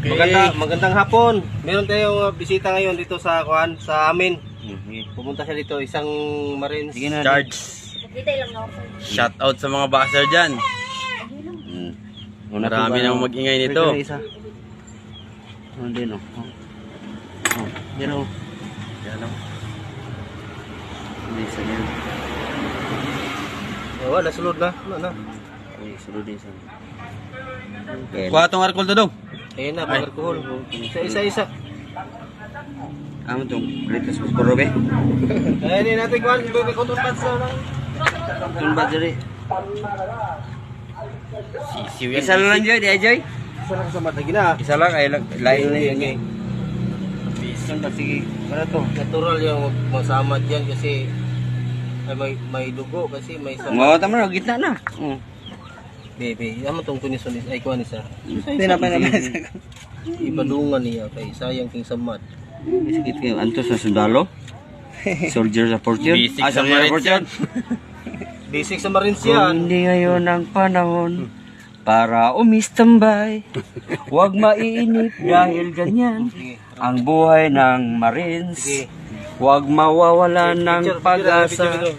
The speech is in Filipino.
Magandang hapon. Meron tayong bisita ngayon dito sa sa amin. Pumunta siya dito, isang Marines. Charge. Shout out sa mga boxer dyan. Marami nang mag-ingay nito. Hindi no. Yan o. Hindi sa yan. Wala, sulod na. Wala na. Ay, sulod din sa. Kuha itong alcohol to dong. Ayun na, pag-alcohol. Isa. Amo tong Ritos Kurobe. Ayun din natin kuhan. May control pads na lang. Tun ba diri? Sisiw yan. Isa lang joy, di joy. Isa lang kasama. Lagi na. Isa lang ay lain na yun. Okay. Isa lang sige. Para to. Natural yung masama dyan kasi ay may dugo kasi may sama. Mo tama na gitna na. Bebe, yaman tong tunis-tunis ay kuhan isa. Tinapay na. Ipadungan niya kay sayang king samad. Sakit kayo antos sa sundalo. Soldier sa fortune. Basic sa soldier Marines yan. Basic sa Marines Kung yan. hindi ngayon ang panahon para umistambay, huwag maiinip dahil ganyan ang buhay ng Marines. Huwag mawawalan ng pag-asa.